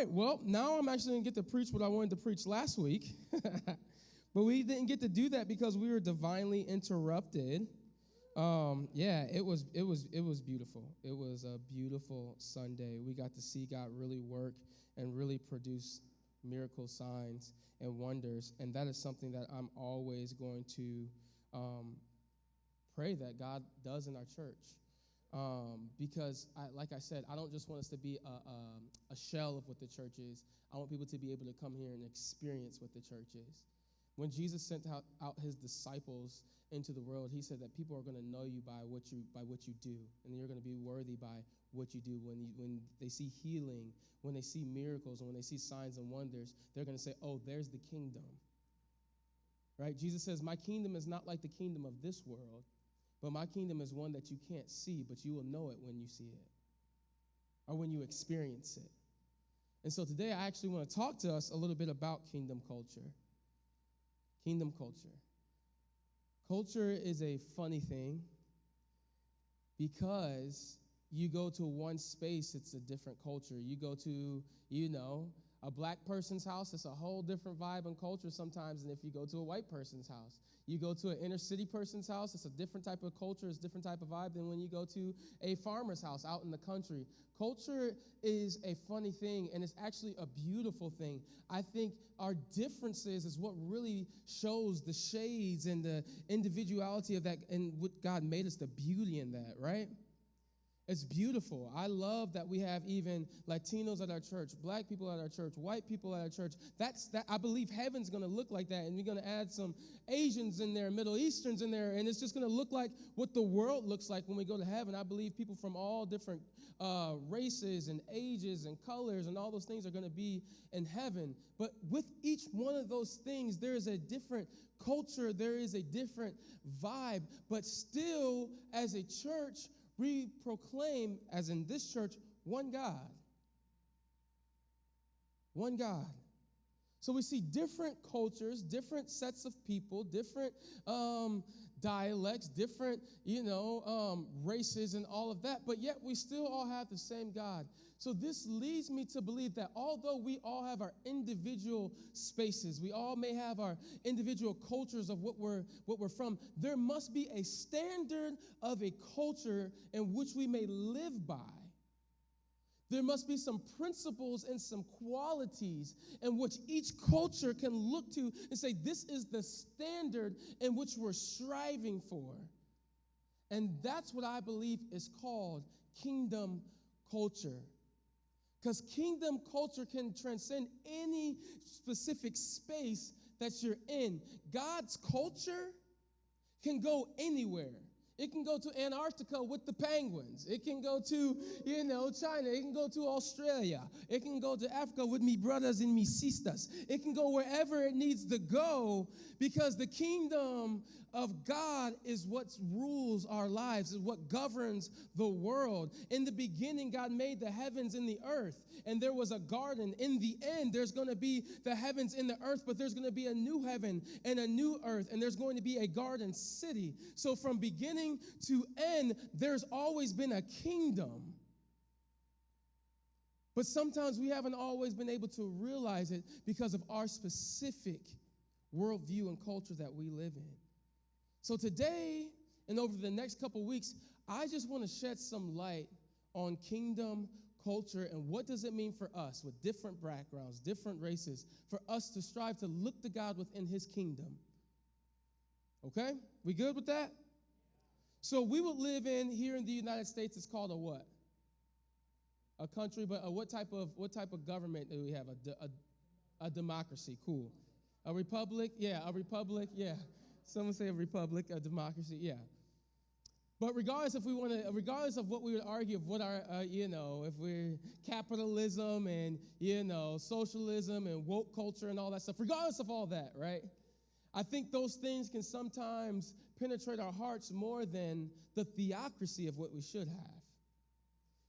right, well, now I'm actually going to get to preach what I wanted to preach last week. But we didn't get to do that because we were divinely interrupted. It was beautiful. It was a beautiful Sunday. We got to see God really work and really produce miracle signs and wonders. And that is something that I'm always going to pray that God does in our church. Because, like I said, I don't just want us to be a shell of what the church is. I want people to be able to come here and experience what the church is. When Jesus sent out his disciples into the world, he said that people are going to know you by what you do, and you're going to be worthy by what you do. When they see healing, when they see miracles, and when they see signs and wonders, they're going to say, "Oh, there's the kingdom." Right? Jesus says, "My kingdom is not like the kingdom of this world, but my kingdom is one that you can't see, but you will know it when you see it, or when you experience it." And so today, I actually want to talk to us a little bit about kingdom culture. Kingdom culture. Culture is a funny thing because you go to one space, it's a different culture. You go to, a black person's house, it's a whole different vibe and culture sometimes than if you go to a white person's house. You go to an inner city person's house, it's a different type of culture, it's a different type of vibe than when you go to a farmer's house out in the country. Culture is a funny thing, and it's actually a beautiful thing. I think our differences is what really shows the shades and the individuality of that and what God made us, the beauty in that, right? It's beautiful. I love that we have even Latinos at our church, black people at our church, white people at our church. I believe heaven's going to look like that, and we're going to add some Asians in there, Middle Easterns in there, and it's just going to look like what the world looks like when we go to heaven. I believe people from all different races and ages and colors and all those things are going to be in heaven. But with each one of those things, there is a different culture, there is a different vibe, but still, as a church, we proclaim, as in this church, one God. One God. So we see different cultures, different sets of people, different dialects, different, races and all of that, but yet we still all have the same God. So this leads me to believe that although we all have our individual spaces, we all may have our individual cultures of what we're from, there must be a standard of a culture in which we may live by. There must be some principles and some qualities in which each culture can look to and say, this is the standard in which we're striving for. And that's what I believe is called kingdom culture. Because kingdom culture can transcend any specific space that you're in. God's culture can go anywhere. It can go to Antarctica with the penguins. It can go to, China. It can go to Australia. It can go to Africa with me brothers and me sisters. It can go wherever it needs to go because the kingdom of God is what rules our lives, is what governs the world. In the beginning, God made the heavens and the earth, and there was a garden. In the end, there's going to be the heavens and the earth, but there's going to be a new heaven and a new earth, and there's going to be a garden city. So from beginning to end, there's always been a kingdom. But sometimes we haven't always been able to realize it because of our specific worldview and culture that we live in. So today, and over the next couple weeks, I just want to shed some light on kingdom culture and what does it mean for us with different backgrounds, different races, for us to strive to look to God within his kingdom. Okay? We good with that? So we will live here in the United States, it's called a what? A country, but what type of government do we have? A democracy, cool. A republic? Yeah, a republic, yeah. Someone say a republic, a democracy, yeah. But regardless of what we would argue of what our, if we're capitalism and, socialism and woke culture and all that stuff, regardless of all that, right? I think those things can sometimes penetrate our hearts more than the theocracy of what we should have.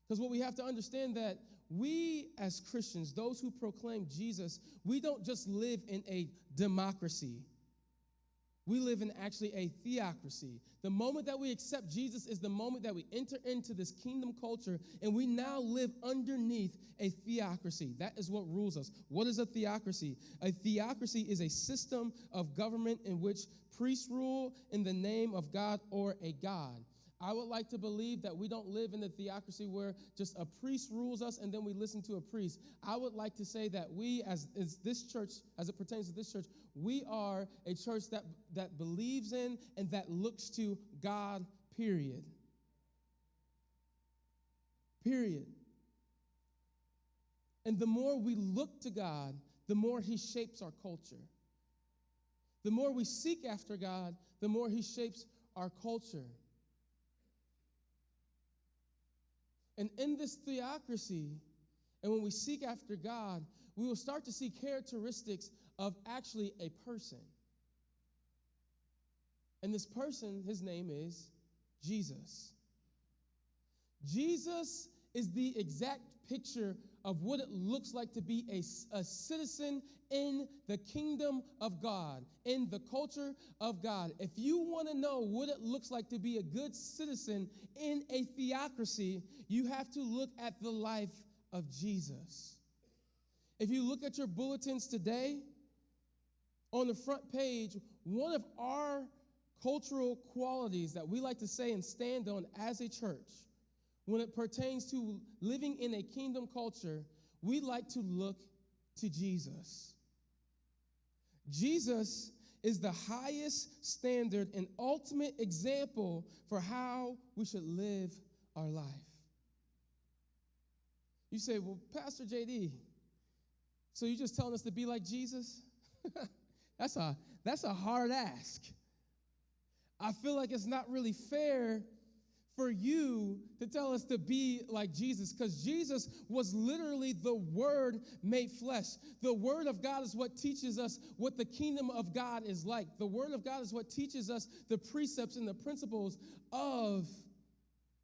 Because what we have to understand that we as Christians, those who proclaim Jesus, we don't just live in a democracy. We live in actually a theocracy. The moment that we accept Jesus is the moment that we enter into this kingdom culture, and we now live underneath a theocracy. That is what rules us. What is a theocracy? A theocracy is a system of government in which priests rule in the name of God or a god. I would like to believe that we don't live in the theocracy where just a priest rules us and then we listen to a priest. I would like to say that we, as this church, as it pertains to this church, we are a church that believes in and that looks to God, period. Period. And the more we look to God, the more he shapes our culture. The more we seek after God, the more he shapes our culture. And in this theocracy, and when we seek after God, we will start to see characteristics of actually a person. And this person, his name is Jesus. Jesus is the exact picture of what it looks like to be a citizen in the kingdom of God, in the culture of God. If you want to know what it looks like to be a good citizen in a theocracy, you have to look at the life of Jesus. If you look at your bulletins today, on the front page, one of our cultural qualities that we like to say and stand on as a church, when it pertains to living in a kingdom culture, we like to look to Jesus. Jesus is the highest standard and ultimate example for how we should live our life. You say, well, Pastor JD, so you're just telling us to be like Jesus? That's a hard ask. I feel like it's not really fair for you to tell us to be like Jesus, because Jesus was literally the Word made flesh. The Word of God is what teaches us what the kingdom of God is like. The Word of God is what teaches us the precepts and the principles of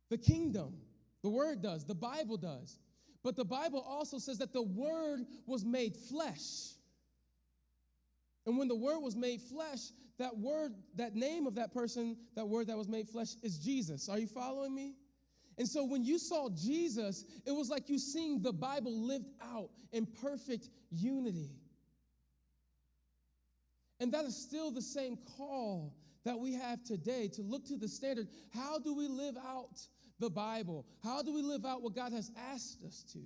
the kingdom. The Word does. The Bible does. But the Bible also says that the Word was made flesh. And when the Word was made flesh, that word, that name of that person, that word that was made flesh is Jesus. Are you following me? And so when you saw Jesus, it was like you seeing the Bible lived out in perfect unity. And that is still the same call that we have today, to look to the standard. How do we live out the Bible? How do we live out what God has asked us to?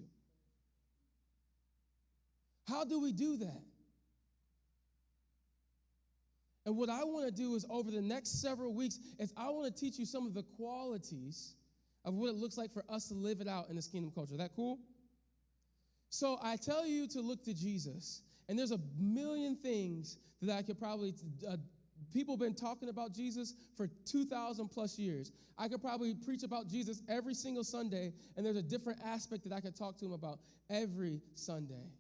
How do we do that? And what I want to do is over the next several weeks is I want to teach you some of the qualities of what it looks like for us to live it out in this kingdom culture. Is that cool? So I tell you to look to Jesus. And there's a million things that I could probably, people have been talking about Jesus for 2,000 plus years. I could probably preach about Jesus every single Sunday, and there's a different aspect that I could talk to him about every Sunday.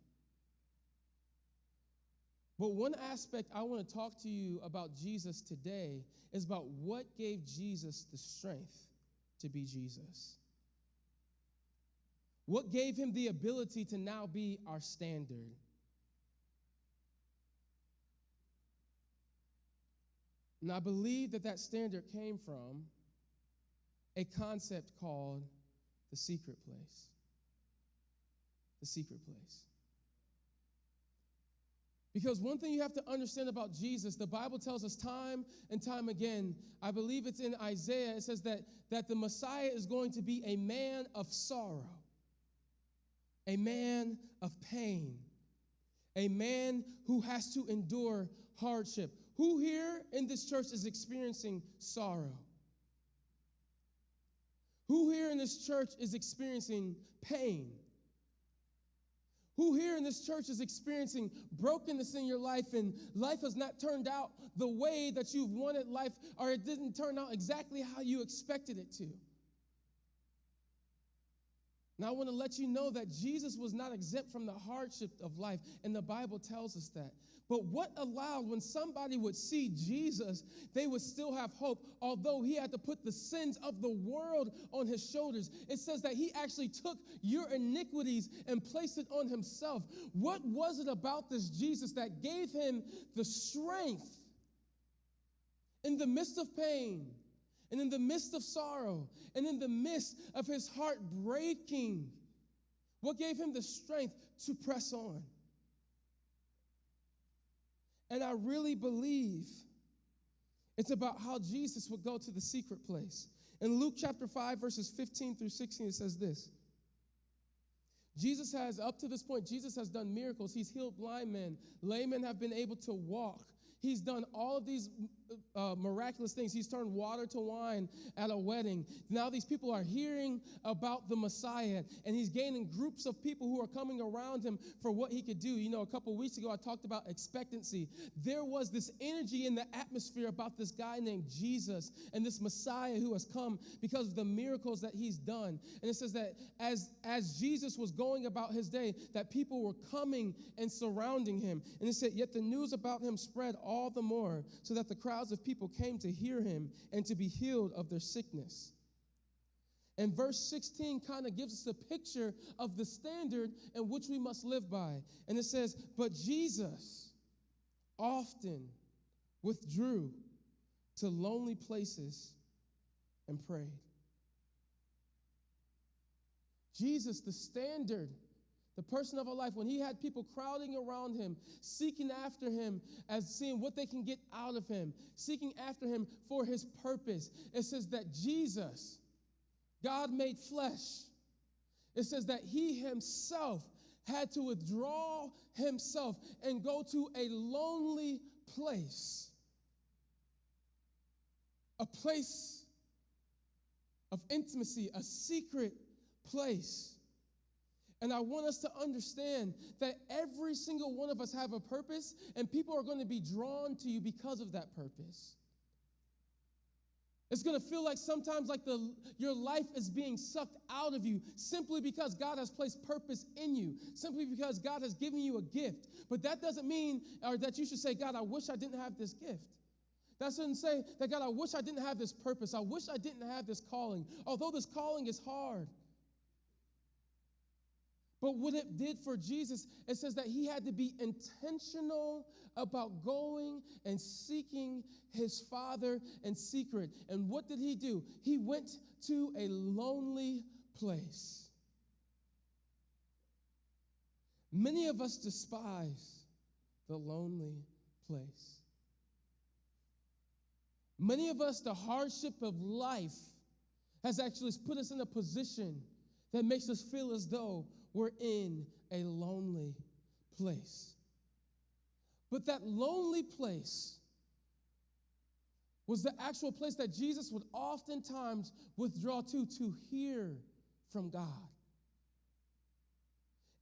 But one aspect I want to talk to you about Jesus today is about what gave Jesus the strength to be Jesus. What gave him the ability to now be our standard? And I believe that standard came from a concept called the secret place. The secret place. Because one thing you have to understand about Jesus, the Bible tells us time and time again, I believe it's in Isaiah, it says that the Messiah is going to be a man of sorrow, a man of pain, a man who has to endure hardship. Who here in this church is experiencing sorrow? Who here in this church is experiencing pain? Who here in this church is experiencing brokenness in your life, and life has not turned out the way that you've wanted life, or it didn't turn out exactly how you expected it to? Now, I want to let you know that Jesus was not exempt from the hardship of life, and the Bible tells us that. But what allowed, when somebody would see Jesus, they would still have hope, although he had to put the sins of the world on his shoulders. It says that he actually took your iniquities and placed it on himself. What was it about this Jesus that gave him the strength In the midst of pain, and in the midst of sorrow, and in the midst of his heart breaking, what gave him the strength to press on? And I really believe it's about how Jesus would go to the secret place. In Luke chapter 5, verses 15 through 16, it says this. Up to this point, Jesus has done miracles. He's healed blind men. Lame men have been able to walk. He's done all of these miraculous things. He's turned water to wine at a wedding. Now these people are hearing about the Messiah, and he's gaining groups of people who are coming around him for what he could do. You know, a couple weeks ago, I talked about expectancy. There was this energy in the atmosphere about this guy named Jesus and this Messiah who has come because of the miracles that he's done. And it says that as Jesus was going about his day, that people were coming and surrounding him. And it said, yet the news about him spread all the more, so that the crowds of people came to hear him and to be healed of their sickness. And verse 16 kind of gives us a picture of the standard in which we must live by. And it says, but Jesus often withdrew to lonely places and prayed. Jesus, the standard, the person of our life, when he had people crowding around him, seeking after him, as seeing what they can get out of him, seeking after him for his purpose. It says that Jesus, God made flesh. It says that he himself had to withdraw himself and go to a lonely place. A place of intimacy, a secret place. And I want us to understand that every single one of us have a purpose, and people are going to be drawn to you because of that purpose. It's going to feel like sometimes like your life is being sucked out of you simply because God has placed purpose in you, simply because God has given you a gift. But that doesn't mean or that you should say, God, I wish I didn't have this gift. That shouldn't say that, God, I wish I didn't have this purpose. I wish I didn't have this calling, although this calling is hard. But what it did for Jesus, it says that he had to be intentional about going and seeking his Father in secret. And what did he do? He went to a lonely place. Many of us despise the lonely place. Many of us, the hardship of life has actually put us in a position that makes us feel as though we're in a lonely place. But that lonely place was the actual place that Jesus would oftentimes withdraw to hear from God.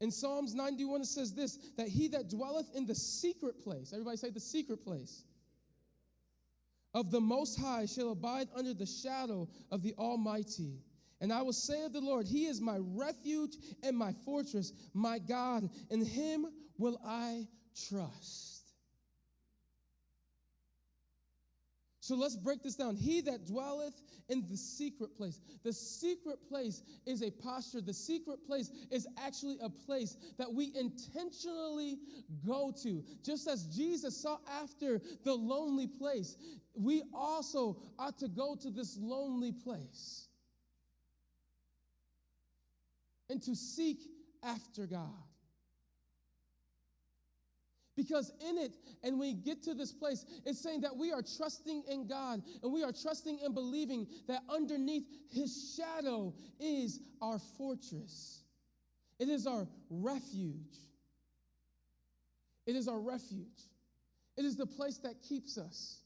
In Psalms 91, it says this, that he that dwelleth in the secret place, everybody say the secret place, of the Most High shall abide under the shadow of the Almighty. And I will say of the Lord, he is my refuge and my fortress, my God, in him will I trust. So let's break this down. He that dwelleth in the secret place. The secret place is a posture. The secret place is actually a place that we intentionally go to. Just as Jesus sought after the lonely place, we also ought to go to this lonely place and to seek after God. Because in it, and when we get to this place, it's saying that we are trusting in God, and we are trusting and believing that underneath his shadow is our fortress. It is our refuge. It is our refuge. It is the place that keeps us.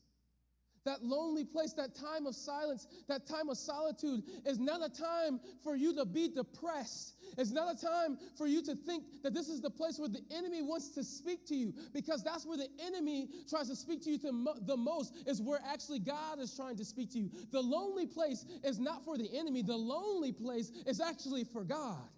That lonely place, that time of silence, that time of solitude is not a time for you to be depressed. It's not a time for you to think that this is the place where the enemy wants to speak to you, because that's where the enemy tries to speak to you the most, is where actually God is trying to speak to you. The lonely place is not for the enemy. The lonely place is actually for God.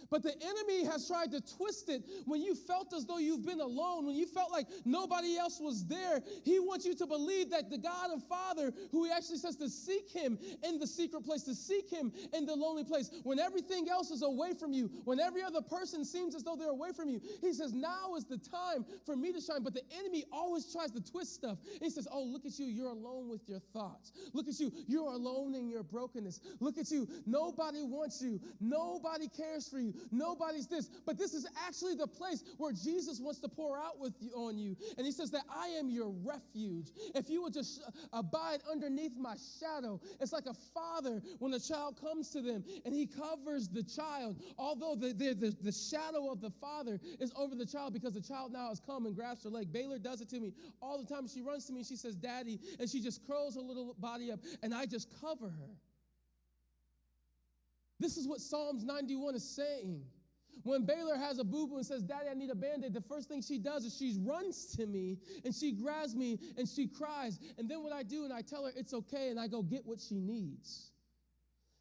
But the enemy has tried to twist it when you felt as though you've been alone, when you felt like nobody else was there. He wants you to believe that the God and Father, who he actually says to seek him in the secret place, to seek him in the lonely place, when everything else is away from you, when every other person seems as though they're away from you, he says, now is the time for me to shine. But the enemy always tries to twist stuff. He says, oh, look at you. You're alone with your thoughts. Look at you. You're alone in your brokenness. Look at you. Nobody wants you. Nobody cares for you. Nobody's this. But this is actually the place where Jesus wants to pour out on you. And he says that I am your refuge. If you would just abide underneath my shadow. It's like a father when a child comes to them and he covers the child. Although the shadow of the father is over the child because the child now has come and grabs her leg. Baylor does it to me all the time. She runs to me and she says, Daddy, and she just curls her little body up and I just cover her. This is what Psalms 91 is saying. When Baylor has a boo-boo and says, Daddy, I need a Band-Aid, the first thing she does is she runs to me and she grabs me and she cries. And then what I do, and I tell her it's okay, and I go get what she needs.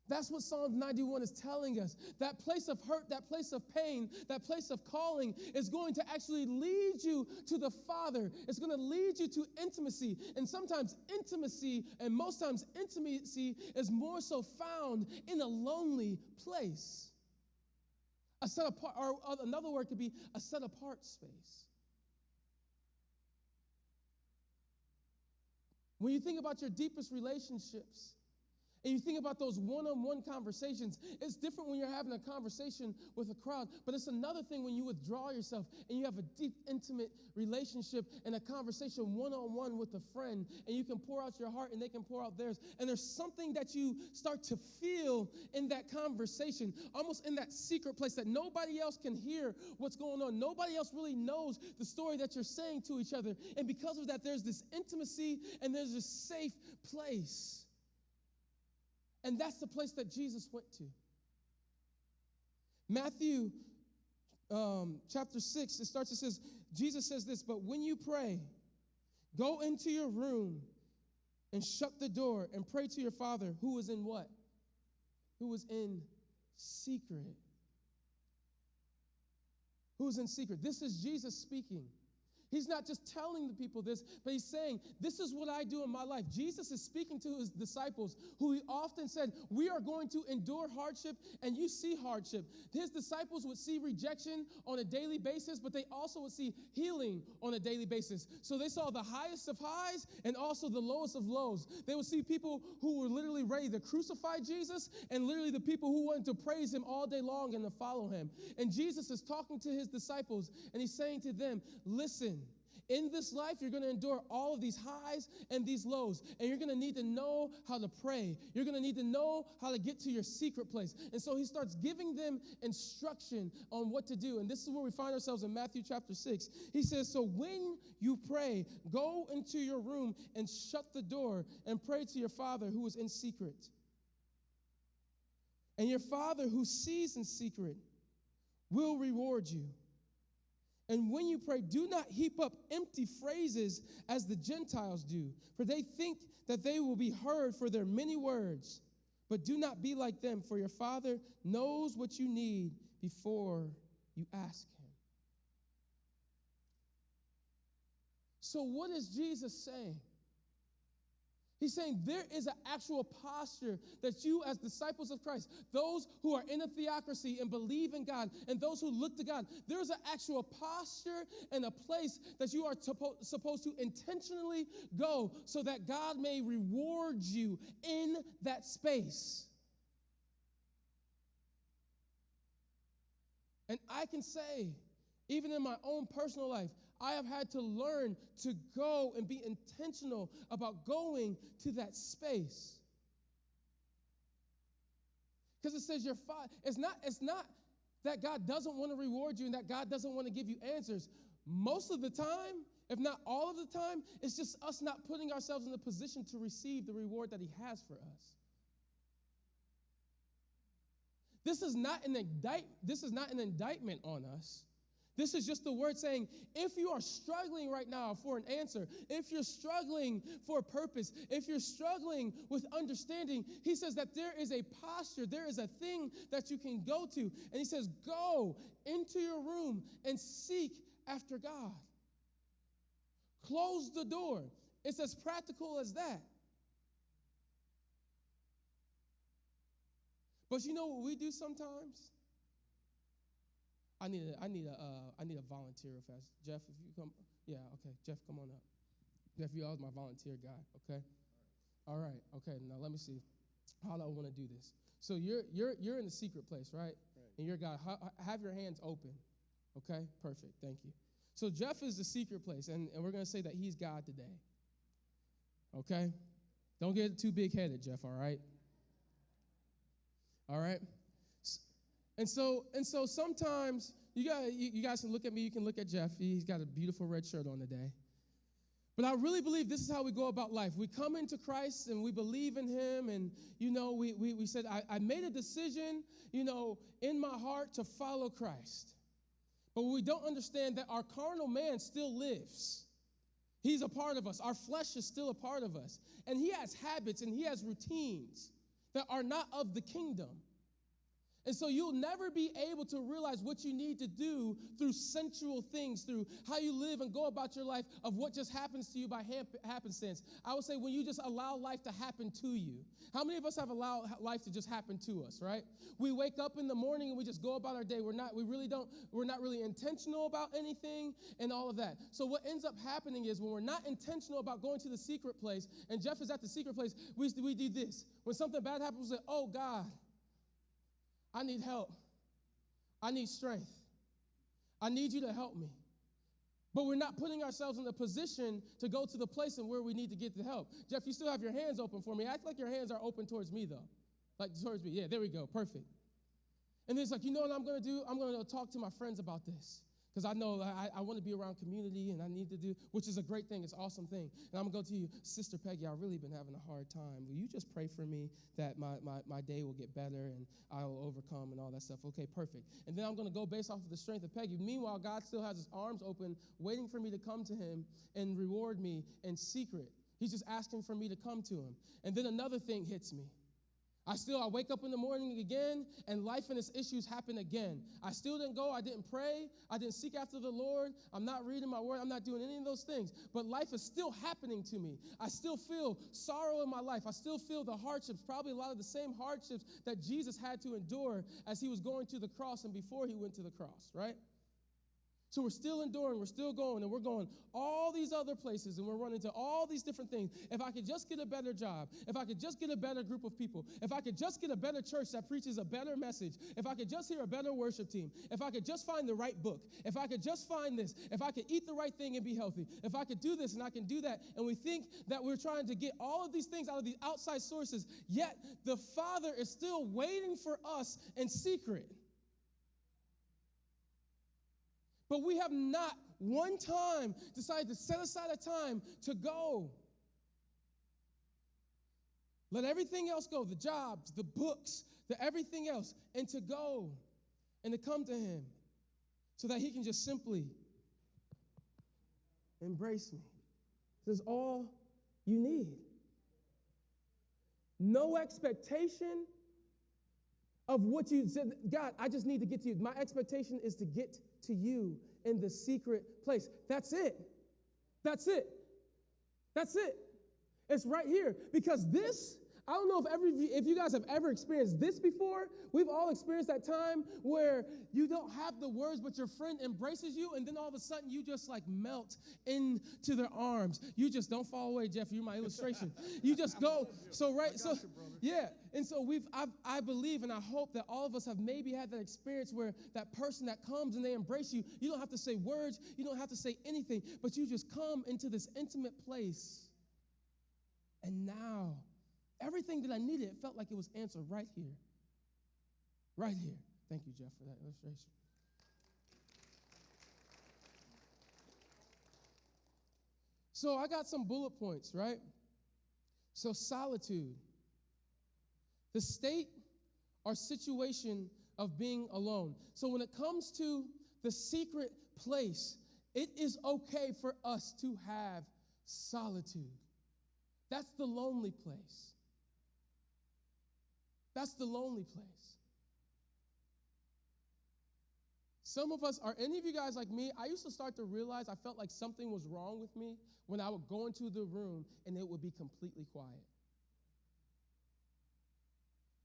That's what Psalm 91 is telling us. That place of hurt, that place of pain, that place of calling is going to actually lead you to the Father. It's going to lead you to intimacy. And sometimes intimacy, and most times intimacy, is more so found in a lonely place. A set apart, or another word could be a set apart space. When you think about your deepest relationships, and you think about those one-on-one conversations, it's different when you're having a conversation with a crowd, but it's another thing when you withdraw yourself and you have a deep, intimate relationship and a conversation one-on-one with a friend, and you can pour out your heart and they can pour out theirs, and there's something that you start to feel in that conversation, almost in that secret place that nobody else can hear what's going on. Nobody else really knows the story that you're saying to each other, and because of that, there's this intimacy and there's this safe place. And that's the place that Jesus went to. Matthew chapter 6, it says, Jesus says this, but when you pray, go into your room and shut the door and pray to your Father who is in what? Who is in secret. Who is in secret. This is Jesus speaking. He's not just telling the people this, but he's saying, this is what I do in my life. Jesus is speaking to his disciples, who he often said, we are going to endure hardship, and you see hardship. His disciples would see rejection on a daily basis, but they also would see healing on a daily basis. So they saw the highest of highs and also the lowest of lows. They would see people who were literally ready to crucify Jesus, and literally the people who wanted to praise him all day long and to follow him. And Jesus is talking to his disciples, and he's saying to them, listen, in this life, you're going to endure all of these highs and these lows, and you're going to need to know how to pray. You're going to need to know how to get to your secret place. And so he starts giving them instruction on what to do, and this is where we find ourselves in Matthew chapter 6. He says, so when you pray, go into your room and shut the door and pray to your Father who is in secret. And your Father who sees in secret will reward you. And when you pray, do not heap up empty phrases as the Gentiles do, for they think that they will be heard for their many words. But do not be like them, for your Father knows what you need before you ask him. So what is Jesus saying? He's saying there is an actual posture that you as disciples of Christ, those who are in a theocracy and believe in God, and those who look to God, there's an actual posture and a place that you are supposed to intentionally go so that God may reward you in that space. And I can say, even in my own personal life, I have had to learn to go and be intentional about going to that space. Because it says your Father, it's not that God doesn't want to reward you and that God doesn't want to give you answers. Most of the time, if not all of the time, it's just us not putting ourselves in a position to receive the reward that he has for us. This is not an indictment on us. This is just the word saying, if you are struggling right now for an answer, if you're struggling for a purpose, if you're struggling with understanding, he says that there is a posture, there is a thing that you can go to. And he says, go into your room and seek after God. Close the door. It's as practical as that. But you know what we do sometimes? I need a volunteer real fast. Jeff, if you come, yeah, okay. Jeff, come on up. Jeff, you always my volunteer guy, okay? All right, okay. Now let me see how I want to do this. So you're in the secret place, right? And you're God. Have your hands open, okay? Perfect. Thank you. So Jeff is the secret place, and we're going to say that he's God today, okay? Don't get too big-headed, Jeff. All right? All right? And so sometimes you guys can look at me, you can look at Jeff. He's got a beautiful red shirt on today. But I really believe this is how we go about life. We come into Christ and we believe in him, and we said, I made a decision, in my heart to follow Christ. But we don't understand that our carnal man still lives. He's a part of us. Our flesh is still a part of us. And he has habits and he has routines that are not of the kingdom. And so you'll never be able to realize what you need to do through sensual things, through how you live and go about your life, of what just happens to you by happenstance. I would say when you just allow life to happen to you. How many of us have allowed life to just happen to us, right? We wake up in the morning and we just go about our day. We're not really intentional about anything and all of that. So what ends up happening is when we're not intentional about going to the secret place, and Jeff is at the secret place, we do this. When something bad happens, we say, oh God, I need help. I need strength. I need you to help me. But we're not putting ourselves in a position to go to the place and where we need to get the help. Jeff, you still have your hands open for me. Act like your hands are open towards me, though. Like towards me. Yeah, there we go. Perfect. And then it's like, you know what I'm going to do? I'm going to talk to my friends about this. Because I know I want to be around community, and I need to do, which is a great thing. It's an awesome thing. And I'm going to go to you, Sister Peggy, I've really been having a hard time. Will you just pray for me that my day will get better and I will overcome and all that stuff? Okay, perfect. And then I'm going to go based off of the strength of Peggy. Meanwhile, God still has his arms open, waiting for me to come to him and reward me in secret. He's just asking for me to come to him. And then another thing hits me. I wake up in the morning again, and life and its issues happen again. I still didn't go. I didn't pray. I didn't seek after the Lord. I'm not reading my word. I'm not doing any of those things. But life is still happening to me. I still feel sorrow in my life. I still feel the hardships, probably a lot of the same hardships that Jesus had to endure as he was going to the cross and before he went to the cross, right? So we're still enduring, we're still going, and we're going all these other places, and we're running to all these different things. If I could just get a better job, if I could just get a better group of people, if I could just get a better church that preaches a better message, if I could just hear a better worship team, if I could just find the right book, if I could just find this, if I could eat the right thing and be healthy, if I could do this and I can do that, and we think that we're trying to get all of these things out of these outside sources, yet the Father is still waiting for us in secret. But we have not one time decided to set aside a time to go. Let everything else go, the jobs, the books, the everything else, and to go and to come to him so that he can just simply embrace me. This is all you need. No expectation of what you said. God, I just need to get to you. My expectation is to get to you in the secret place. That's it. That's it. That's it. It's right here. Because this, I don't know if you guys have ever experienced this before. We've all experienced that time where you don't have the words, but your friend embraces you, and then all of a sudden you just like melt into their arms. You just don't fall away, Jeff. You're my illustration. You just go. So right. So yeah. And so I believe and I hope that all of us have maybe had that experience where that person that comes and they embrace you, you don't have to say words, you don't have to say anything, but you just come into this intimate place. And now, everything that I needed, it felt like it was answered right here. Right here. Thank you, Jeff, for that illustration. So I got some bullet points, right? So solitude. The state or situation of being alone. So when it comes to the secret place, it is okay for us to have solitude. That's the lonely place. That's the lonely place. Some of us, are any of you guys like me? I used to start to realize I felt like something was wrong with me when I would go into the room and it would be completely quiet.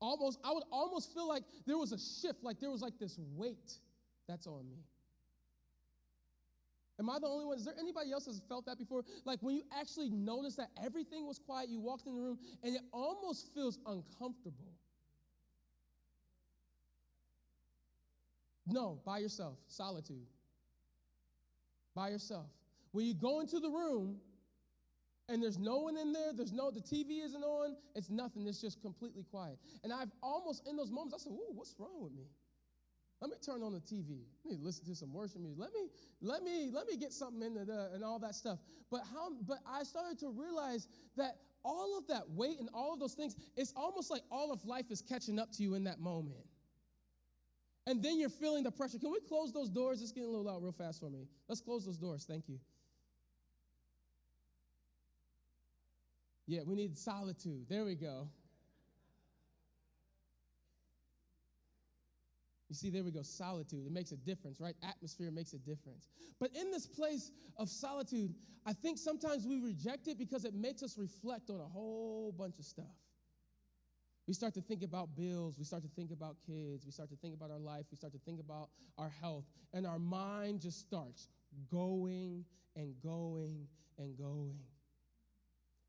I would almost feel like there was a shift, like there was like this weight that's on me. Am I the only one? Is there anybody else that's felt that before? Like when you actually notice that everything was quiet, you walked in the room, and it almost feels uncomfortable. No, by yourself, solitude. By yourself. When you go into the room, and there's no one in there, the TV isn't on, it's nothing, it's just completely quiet. And I've almost, in those moments, I said, ooh, what's wrong with me? Let me turn on the TV. Let me listen to some worship music. Let me get something in and all that stuff. But I started to realize that all of that weight and all of those things, it's almost like all of life is catching up to you in that moment. And then you're feeling the pressure. Can we close those doors? It's getting a little loud real fast for me. Let's close those doors. Thank you. Yeah, we need solitude. There we go. You see, there we go, solitude. It makes a difference, right? Atmosphere makes a difference. But in this place of solitude, I think sometimes we reject it because it makes us reflect on a whole bunch of stuff. We start to think about bills. We start to think about kids. We start to think about our life. We start to think about our health. And our mind just starts going and going and going.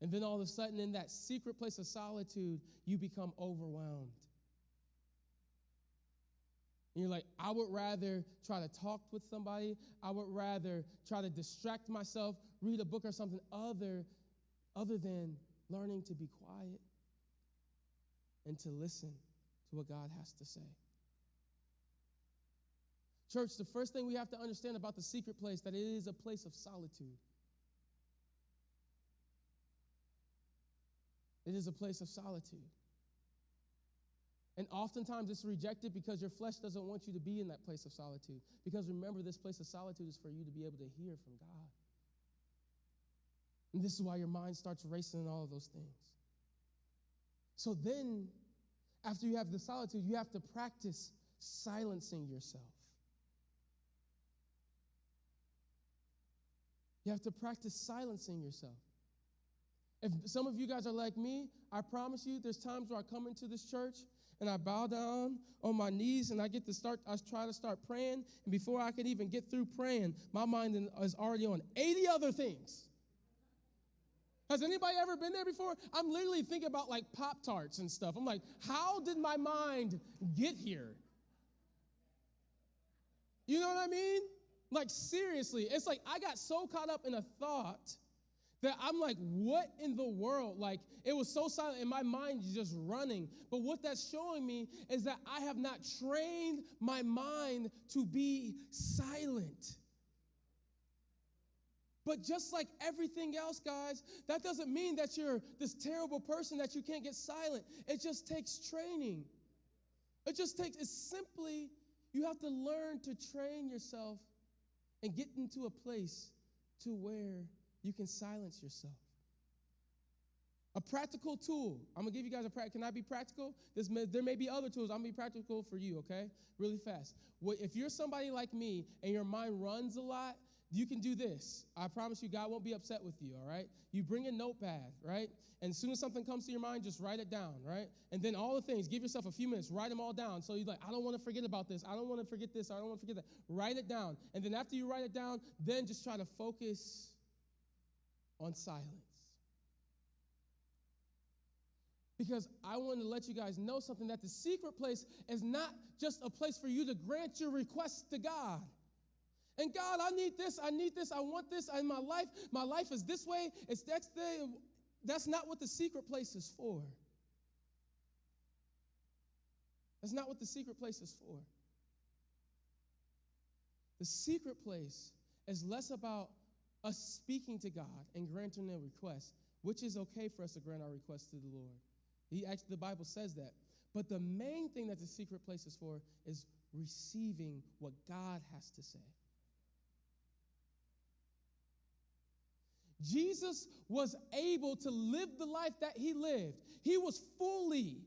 And then all of a sudden, in that secret place of solitude, you become overwhelmed. And you're like, I would rather try to talk with somebody. I would rather try to distract myself, read a book or something other than learning to be quiet and to listen to what God has to say. Church, the first thing we have to understand about the secret place, that it is a place of solitude. It is a place of solitude. And oftentimes it's rejected because your flesh doesn't want you to be in that place of solitude. Because remember, this place of solitude is for you to be able to hear from God. And this is why your mind starts racing and all of those things. So then, after you have the solitude, you have to practice silencing yourself. You have to practice silencing yourself. If some of you guys are like me, I promise you there's times where I come into this church and I bow down on my knees and I try to start praying, and before I can even get through praying, my mind is already on 80 other things. Has anybody ever been there before? I'm literally thinking about like Pop-Tarts and stuff. I'm like, how did my mind get here? You know what I mean? Like seriously, it's like I got so caught up in a thought that I'm like, what in the world? Like, it was so silent and my mind is just running. But what that's showing me is that I have not trained my mind to be silent. But just like everything else, guys, that doesn't mean that you're this terrible person that you can't get silent. It just takes training. It's simply, you have to learn to train yourself and get into a place to where you can silence yourself. A practical tool. I'm going to give you guys can I be practical? There may be other tools. I'm going to be practical for you, okay? Really fast. If you're somebody like me and your mind runs a lot, you can do this. I promise you, God won't be upset with you, all right? You bring a notepad, right? And as soon as something comes to your mind, just write it down, right? And then all the things, give yourself a few minutes, write them all down. So you're like, I don't want to forget about this. I don't want to forget this. I don't want to forget that. Write it down. And then after you write it down, then just try to focus on silence. Because I want to let you guys know something, that the secret place is not just a place for you to grant your requests to God. And God, I need this, I want this in my life. My life is this way, it's next day. That's not what the secret place is for. That's not what the secret place is for. The secret place is less about us speaking to God and granting a request, which is okay for us to grant our requests to the Lord. The Bible says that. But the main thing that the secret place is for is receiving what God has to say. Jesus was able to live the life that he lived. He was fully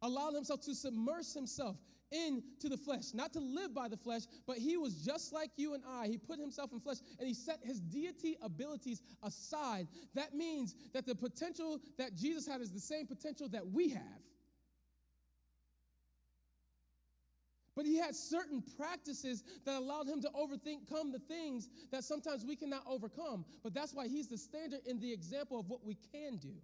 allowed himself to submerge himself into the flesh, not to live by the flesh, but he was just like you and I. He put himself in flesh, and he set his deity abilities aside. That means that the potential that Jesus had is the same potential that we have. But he had certain practices that allowed him to overcome the things that sometimes we cannot overcome. But that's why he's the standard and the example of what we can do.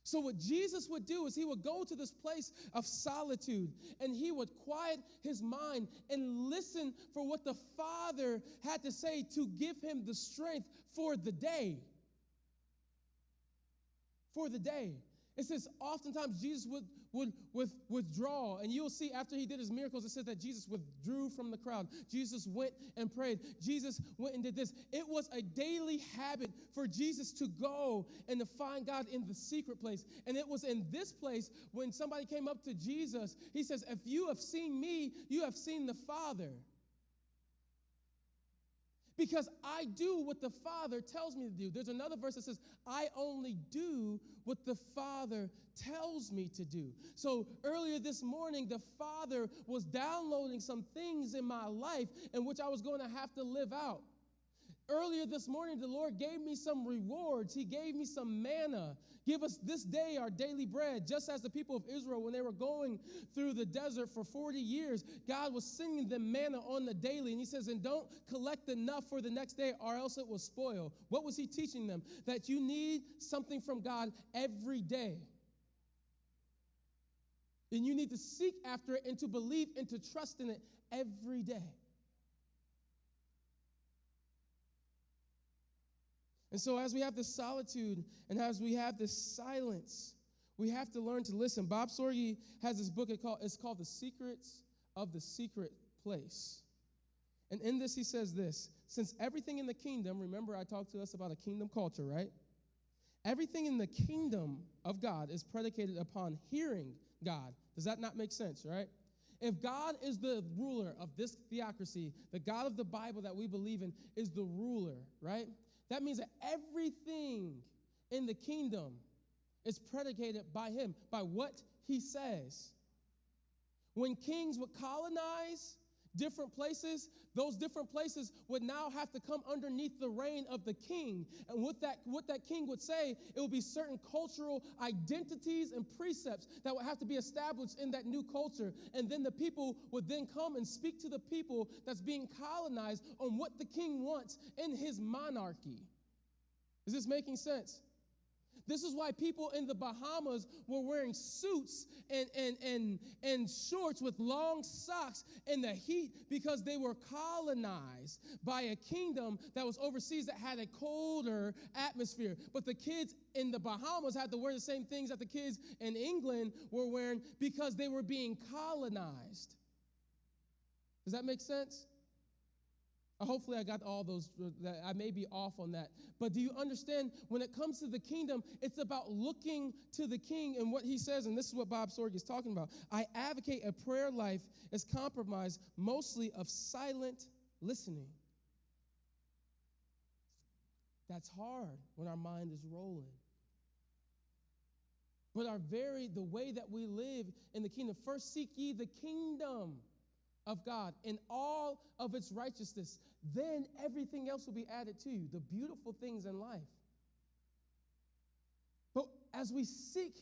So what Jesus would do is he would go to this place of solitude, and he would quiet his mind and listen for what the Father had to say to give him the strength for the day. For the day. It says oftentimes Jesus would withdraw. And you'll see after he did his miracles, it says that Jesus withdrew from the crowd. Jesus went and prayed. Jesus went and did this. It was a daily habit for Jesus to go and to find God in the secret place. And it was in this place when somebody came up to Jesus, he says, if you have seen me, you have seen the Father. Because I do what the Father tells me to do. There's another verse that says, I only do what the Father tells me to do. So earlier this morning, the Father was downloading some things in my life in which I was going to have to live out. Earlier this morning, the Lord gave me some rewards. He gave me some manna. Give us this day our daily bread. Just as the people of Israel, when they were going through the desert for 40 years, God was sending them manna on the daily. And he says, and don't collect enough for the next day or else it will spoil. What was he teaching them? That you need something from God every day. And you need to seek after it and to believe and to trust in it every day. And so as we have this solitude and as we have this silence, we have to learn to listen. Bob Sorge has this book, it's called The Secrets of the Secret Place. And in this he says this, since everything in the kingdom, remember I talked to us about a kingdom culture, right? Everything in the kingdom of God is predicated upon hearing God. Does that not make sense, right? If God is the ruler of this theocracy, the God of the Bible that we believe in is the ruler, right? That means that everything in the kingdom is predicated by him, by what he says. When kings would colonize different places, those different places would now have to come underneath the reign of the king. And what that king would say, it would be certain cultural identities and precepts that would have to be established in that new culture. And then the people would then come and speak to the people that's being colonized on what the king wants in his monarchy. Is this making sense? This is why people in the Bahamas were wearing suits and shorts with long socks in the heat because they were colonized by a kingdom that was overseas that had a colder atmosphere. But the kids in the Bahamas had to wear the same things that the kids in England were wearing because they were being colonized. Does that make sense? Hopefully I got all those, I may be off on that. But do you understand, when it comes to the kingdom, it's about looking to the king and what he says, and this is what Bob Sorge is talking about. I advocate a prayer life is comprised mostly of silent listening. That's hard when our mind is rolling. But the way that we live in the kingdom, first seek ye the kingdom of God in all of its righteousness, then everything else will be added to you, the beautiful things in life. But as we seek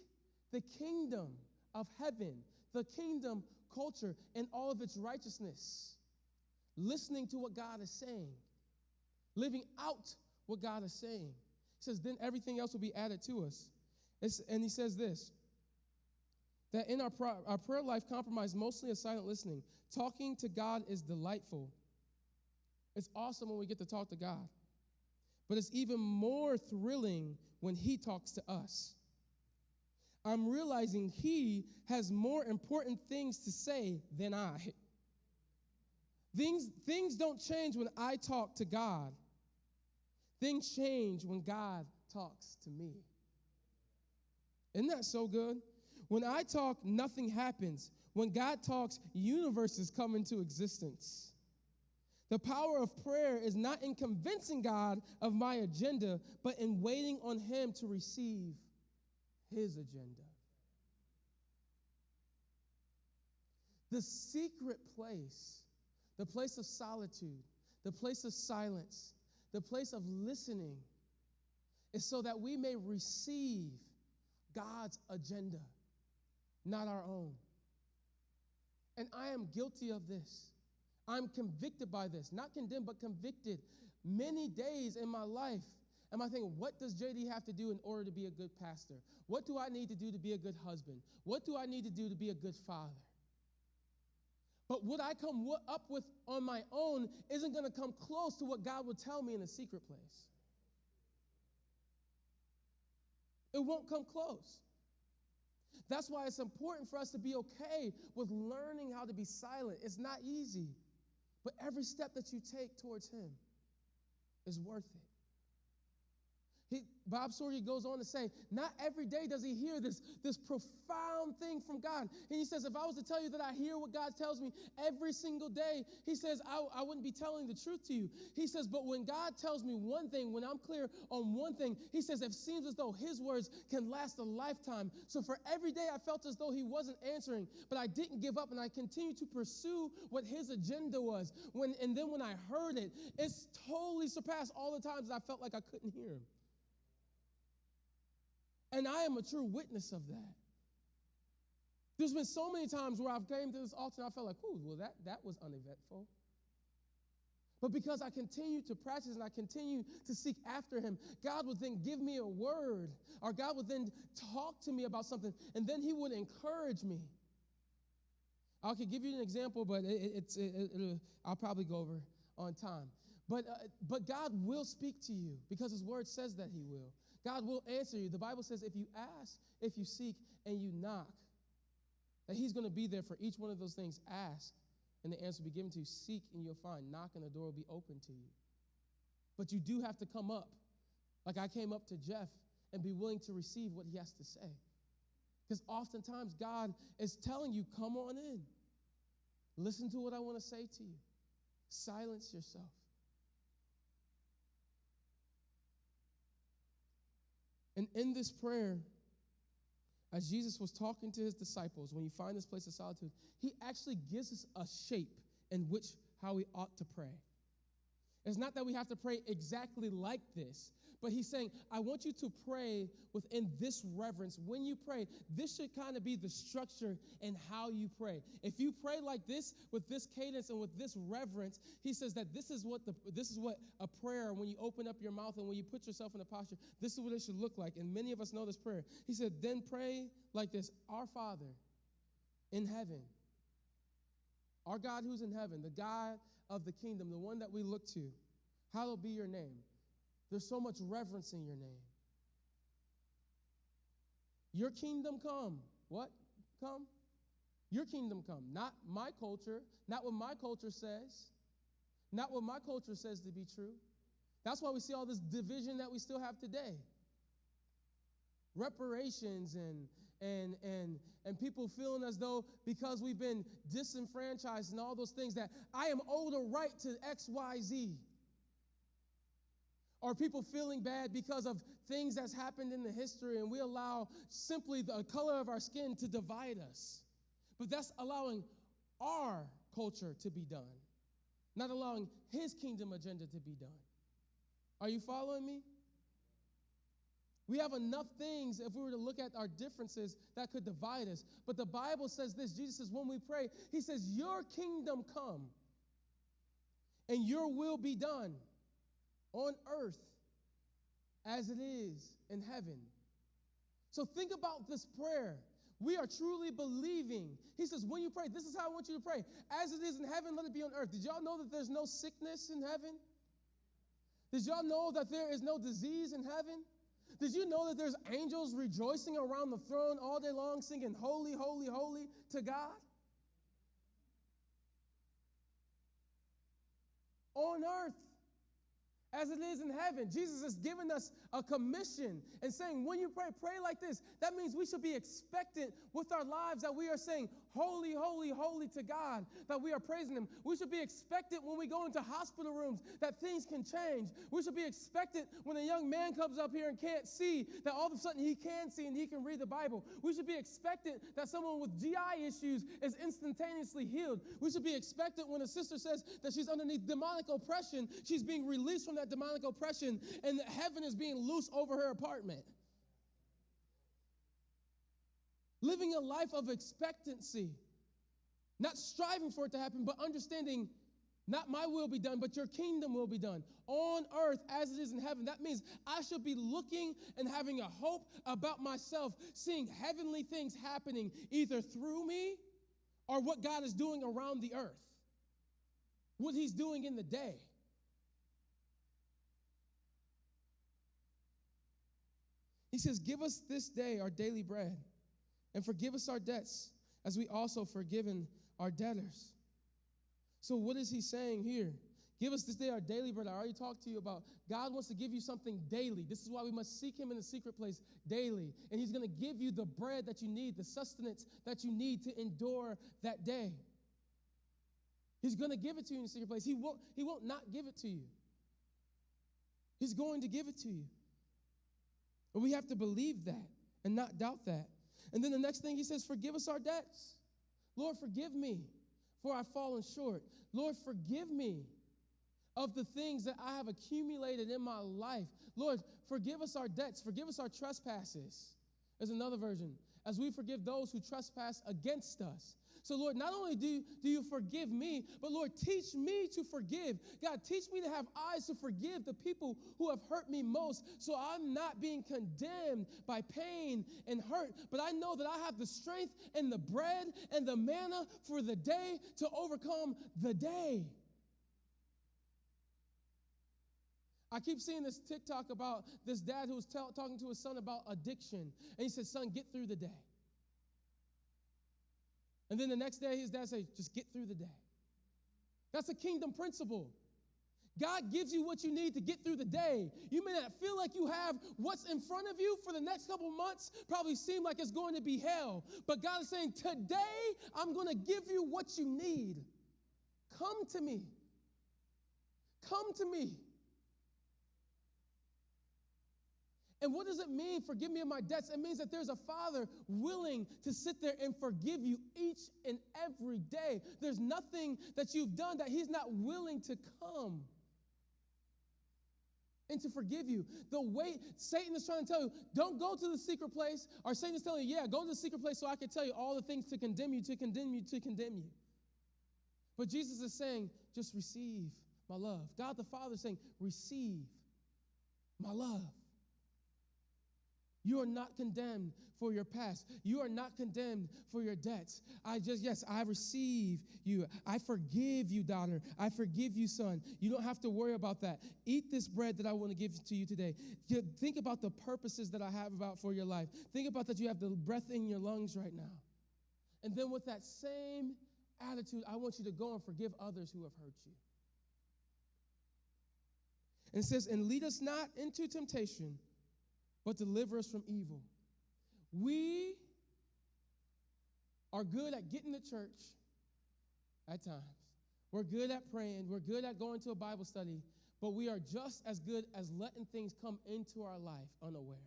the kingdom of heaven, the kingdom culture in all of its righteousness, listening to what God is saying, living out what God is saying, he says, then everything else will be added to us. And he says this, that in our prayer life compromised mostly of silent listening. Talking to God is delightful. It's awesome when we get to talk to God. But it's even more thrilling when he talks to us. I'm realizing he has more important things to say than I. Things don't change when I talk to God. Things change when God talks to me. Isn't that so good? When I talk, nothing happens. When God talks, universes come into existence. The power of prayer is not in convincing God of my agenda, but in waiting on him to receive his agenda. The secret place, the place of solitude, the place of silence, the place of listening, is so that we may receive God's agenda, not our own. And I am guilty of this. I'm convicted by this, not condemned, but convicted. Many days in my life, am I thinking, what does JD have to do in order to be a good pastor? What do I need to do to be a good husband? What do I need to do to be a good father? But what I come up with on my own isn't going to come close to what God would tell me in a secret place. It won't come close. That's why it's important for us to be okay with learning how to be silent. It's not easy, but every step that you take towards him is worth it. Bob Sawyer goes on to say, not every day does he hear this profound thing from God. And he says, if I was to tell you that I hear what God tells me every single day, he says, I wouldn't be telling the truth to you. He says, but when God tells me one thing, when I'm clear on one thing, he says, it seems as though his words can last a lifetime. So for every day I felt as though he wasn't answering, but I didn't give up and I continued to pursue what his agenda was. And then when I heard it, it's totally surpassed all the times that I felt like I couldn't hear him. And I am a true witness of that. There's been so many times where I've came to this altar and I felt like, ooh, well, that was uneventful. But because I continue to practice and I continue to seek after him, God would then give me a word, or God would then talk to me about something, and then he would encourage me. I could give you an example, but I'll probably go over on time. But God will speak to you because his word says that he will. God will answer you. The Bible says if you ask, if you seek, and you knock, that he's going to be there for each one of those things. Ask, and the answer will be given to you. Seek, and you'll find. Knock, and the door will be open to you. But you do have to come up, like I came up to Jeff, and be willing to receive what he has to say. Because oftentimes God is telling you, come on in. Listen to what I want to say to you. Silence yourself. And in this prayer, as Jesus was talking to his disciples, when you find this place of solitude, he actually gives us a shape in which how we ought to pray. It's not that we have to pray exactly like this, but he's saying, I want you to pray within this reverence. When you pray, this should kind of be the structure in how you pray. If you pray like this, with this cadence and with this reverence, he says that this is what a prayer, when you open up your mouth and when you put yourself in a posture, this is what it should look like. And many of us know this prayer. He said, then pray like this, our Father in heaven, our God who's in heaven, the God of the kingdom, the one that we look to, hallowed be your name. There's so much reverence in your name. Your kingdom come. What? Come? Your kingdom come. Not my culture, not what my culture says, not what my culture says to be true. That's why we see all this division that we still have today. Reparations and people feeling as though because we've been disenfranchised and all those things that I am owed a right to X, Y, Z. Or people feeling bad because of things that's happened in the history and we allow simply the color of our skin to divide us. But that's allowing our culture to be done, not allowing his kingdom agenda to be done. Are you following me? We have enough things, if we were to look at our differences, that could divide us. But the Bible says this. Jesus says when we pray, he says, your kingdom come and your will be done on earth as it is in heaven. So think about this prayer. We are truly believing. He says, when you pray, this is how I want you to pray. As it is in heaven, let it be on earth. Did y'all know that there's no sickness in heaven? Did y'all know that there is no disease in heaven? Did you know that there's angels rejoicing around the throne all day long singing, holy, holy, holy to God? On earth as it is in heaven. Jesus is giving us a commission and saying, when you pray, pray like this. That means we should be expectant with our lives that we are saying, holy, holy, holy to God, that we are praising him. We should be expectant when we go into hospital rooms that things can change. We should be expectant when a young man comes up here and can't see, that all of a sudden he can see and he can read the Bible. We should be expectant that someone with GI issues is instantaneously healed. We should be expectant when a sister says that she's underneath demonic oppression, she's being released from that demonic oppression, and that heaven is being loose over her apartment. Living a life of expectancy, not striving for it to happen, but understanding not my will be done, but your kingdom will be done on earth as it is in heaven. That means I should be looking and having a hope about myself, seeing heavenly things happening either through me or what God is doing around the earth, what he's doing in the day. He says, give us this day our daily bread, and forgive us our debts as we also forgiven our debtors. So what is he saying here? Give us this day our daily bread. I already talked to you about God wants to give you something daily. This is why we must seek him in the secret place daily. And he's going to give you the bread that you need, the sustenance that you need to endure that day. He's going to give it to you in the secret place. He won't not give it to you. He's going to give it to you. But we have to believe that and not doubt that. And then the next thing he says, forgive us our debts. Lord, forgive me, for I've fallen short. Lord, forgive me of the things that I have accumulated in my life. Lord, forgive us our debts. Forgive us our trespasses. There's another version. As we forgive those who trespass against us. So, Lord, not only do you forgive me, but, Lord, teach me to forgive. God, teach me to have eyes to forgive the people who have hurt me most, so I'm not being condemned by pain and hurt, but I know that I have the strength and the bread and the manna for the day to overcome the day. I keep seeing this TikTok about this dad who was talking to his son about addiction, and he said, son, get through the day. And then the next day, his dad says, just get through the day. That's a kingdom principle. God gives you what you need to get through the day. You may not feel like you have what's in front of you for the next couple months, probably seem like it's going to be hell. But God is saying, today, I'm going to give you what you need. Come to me. Come to me. And what does it mean, forgive me of my debts? It means that there's a Father willing to sit there and forgive you each and every day. There's nothing that you've done that he's not willing to come and to forgive you. The way Satan is trying to tell you, don't go to the secret place, or Satan is telling you, yeah, go to the secret place so I can tell you all the things to condemn you, to condemn you, to condemn you. But Jesus is saying, just receive my love. God the Father is saying, receive my love. You are not condemned for your past. You are not condemned for your debts. I receive you. I forgive you, daughter. I forgive you, son. You don't have to worry about that. Eat this bread that I want to give to you today. Think about the purposes that I have about for your life. Think about that you have the breath in your lungs right now. And then with that same attitude, I want you to go and forgive others who have hurt you. And it says, and lead us not into temptation, but deliver us from evil. We are good at getting to church at times. We're good at praying. We're good at going to a Bible study. But we are just as good as letting things come into our life unaware.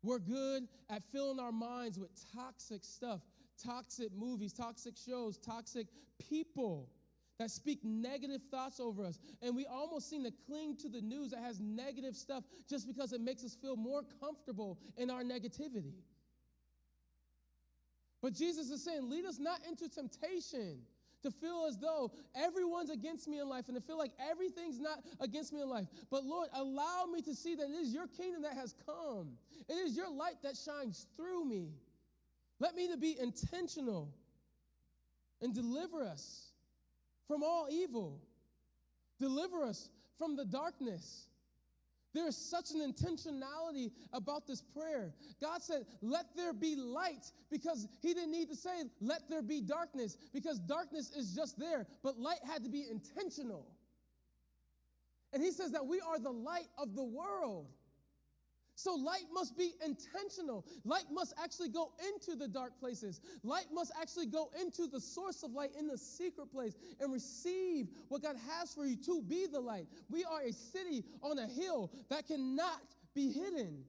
We're good at filling our minds with toxic stuff, toxic movies, toxic shows, toxic people that speak negative thoughts over us. And we almost seem to cling to the news that has negative stuff just because it makes us feel more comfortable in our negativity. But Jesus is saying, lead us not into temptation to feel as though everyone's against me in life and to feel like everything's not against me in life. But Lord, allow me to see that it is your kingdom that has come. It is your light that shines through me. Let me to be intentional and deliver us from all evil. Deliver us from the darkness. There is such an intentionality about this prayer. God said, let there be light, because he didn't need to say, let there be darkness, because darkness is just there. But light had to be intentional. And he says that we are the light of the world. So light must be intentional. Light must actually go into the dark places. Light must actually go into the source of light in the secret place and receive what God has for you to be the light. We are a city on a hill that cannot be hidden.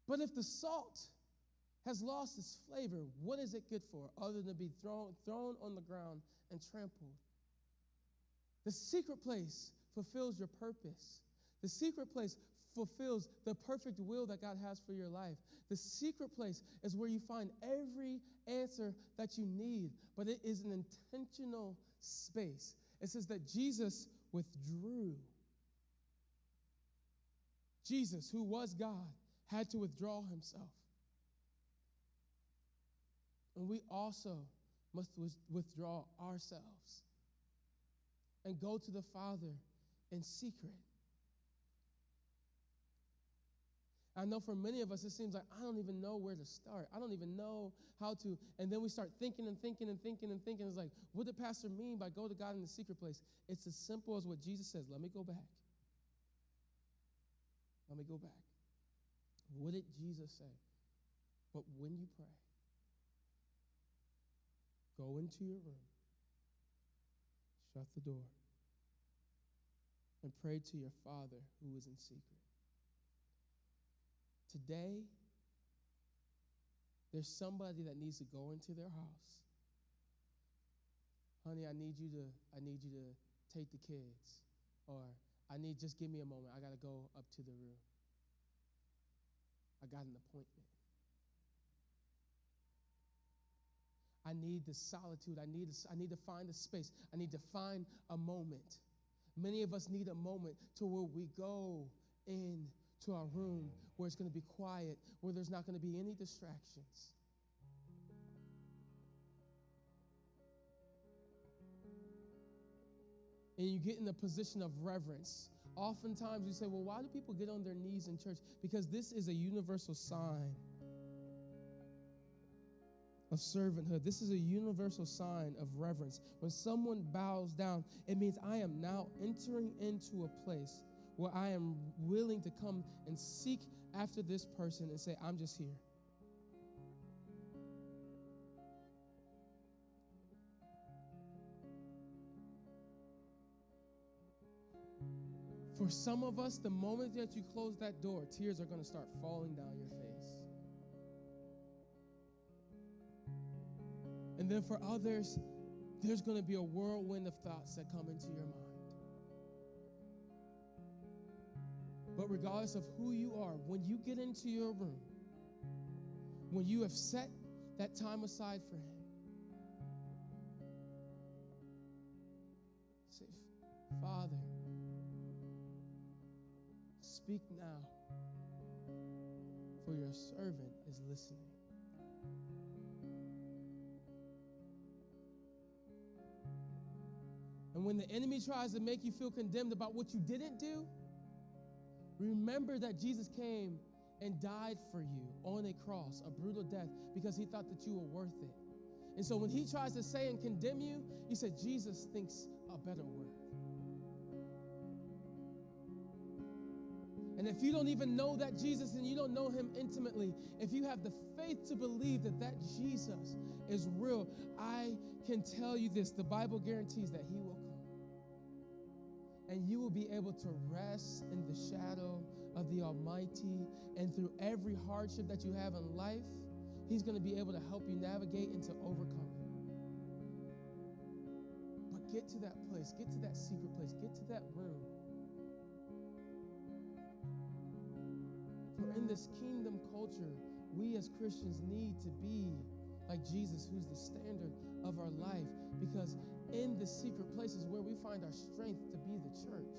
But if the salt has lost its flavor, what is it good for other than to be thrown on the ground and trampled? The secret place fulfills your purpose. The secret place fulfills the perfect will that God has for your life. The secret place is where you find every answer that you need, but it is an intentional space. It says that Jesus withdrew. Jesus, who was God, had to withdraw himself. And we also must withdraw ourselves and go to the Father in secret. I know for many of us, it seems like I don't even know where to start. I don't even know how to. And then we start thinking and thinking and thinking and thinking. It's like, what did Pastor mean by go to God in the secret place? It's as simple as what Jesus says. Let me go back. Let me go back. What did Jesus say? But when you pray, go into your room, shut the door, and pray to your Father who is in secret. Today, there's somebody that needs to go into their house. Honey, I need you to take the kids. Or just give me a moment. I got to go up to the room. I got an appointment. I need the solitude. I need to find a space. I need to find a moment. Many of us need a moment to where we go into our room where it's going to be quiet, where there's not going to be any distractions. And you get in a position of reverence. Oftentimes we say, well, why do people get on their knees in church? Because this is a universal sign of servanthood. This is a universal sign of reverence. When someone bows down, it means I am now entering into a place where I am willing to come and seek after this person and say, I'm just here. For some of us, the moment that you close that door, tears are going to start falling down your face. And then for others, there's going to be a whirlwind of thoughts that come into your mind. But regardless of who you are, when you get into your room, when you have set that time aside for him, say, Father, speak now, for your servant is listening. And when the enemy tries to make you feel condemned about what you didn't do, remember that Jesus came and died for you on a cross, a brutal death, because he thought that you were worth it. And so when he tries to say and condemn you, you said, Jesus thinks a better word. And if you don't even know that Jesus and you don't know him intimately, if you have the faith to believe that that Jesus is real, I can tell you this, the Bible guarantees that he will come. And you will be able to rest in the shadow of the Almighty. And through every hardship that you have in life, he's going to be able to help you navigate and to overcome it. But get to that place, get to that secret place, get to that room. For in this kingdom culture, we as Christians need to be like Jesus, who's the standard of our life, because in the secret places where we find our strength to be the church.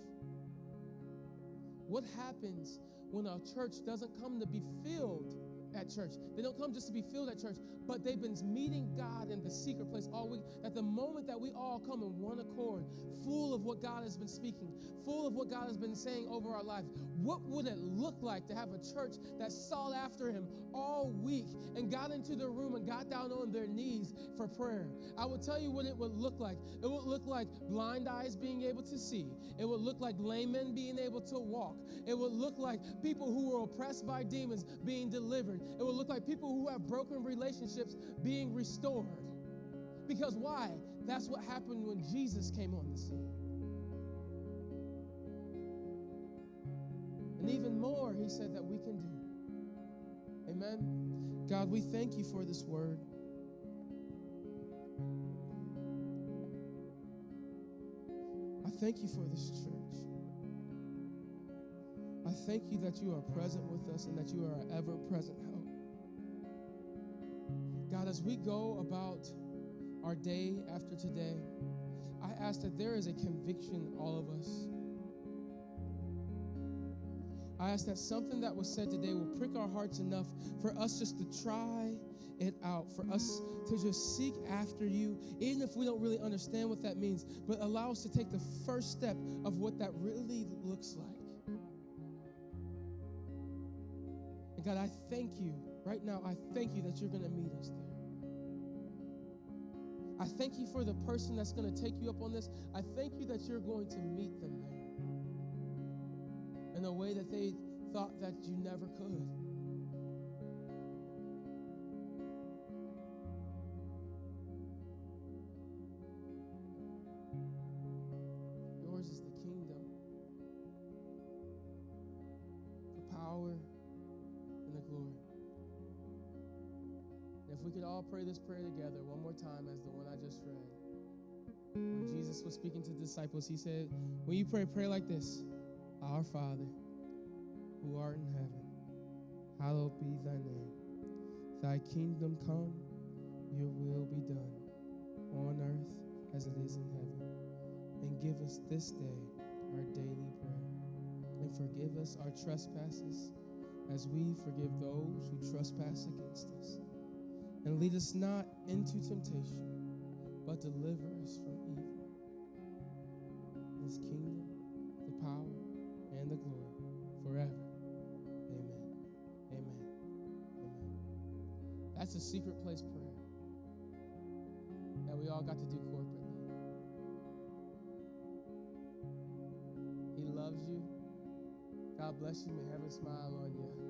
What happens when our church doesn't come to be filled at church. They don't come just to be filled at church, but they've been meeting God in the secret place all week. At the moment that we all come in one accord, full of what God has been speaking, full of what God has been saying over our lives, what would it look like to have a church that sought after him all week and got into the room and got down on their knees for prayer? I will tell you what it would look like. It would look like blind eyes being able to see. It would look like lame men being able to walk. It would look like people who were oppressed by demons being delivered. It would look like people who have broken relationships being restored. Because why? That's what happened when Jesus came on the scene. And even more, he said that we can do. Amen. God, we thank you for this word. I thank you for this church. I thank you that you are present with us and that you are our ever-present help. God, as we go about our day after today, I ask that there is a conviction in all of us. I ask that something that was said today will prick our hearts enough for us just to try it out, for us to just seek after you, even if we don't really understand what that means, but allow us to take the first step of what that really looks like. And God, I thank you. Right now, I thank you that you're going to meet us there. I thank you for the person that's going to take you up on this. I thank you that you're going to meet them there in a way that they thought that you never could. Yours is the kingdom, the power, and the glory. And if we could all pray this prayer together one more time as the one I just read. When Jesus was speaking to the disciples, he said, when you pray, pray like this. Our Father, who art in heaven, hallowed be thy name. Thy kingdom come, your will be done, on earth as it is in heaven. And give us this day our daily bread. And forgive us our trespasses as we forgive those who trespass against us. And lead us not into temptation, but deliver us from evil. This kingdom, the power, and the glory forever. Amen. Amen. Amen. That's a secret place prayer that we all got to do corporately. He loves you. God bless you. May heaven smile on you.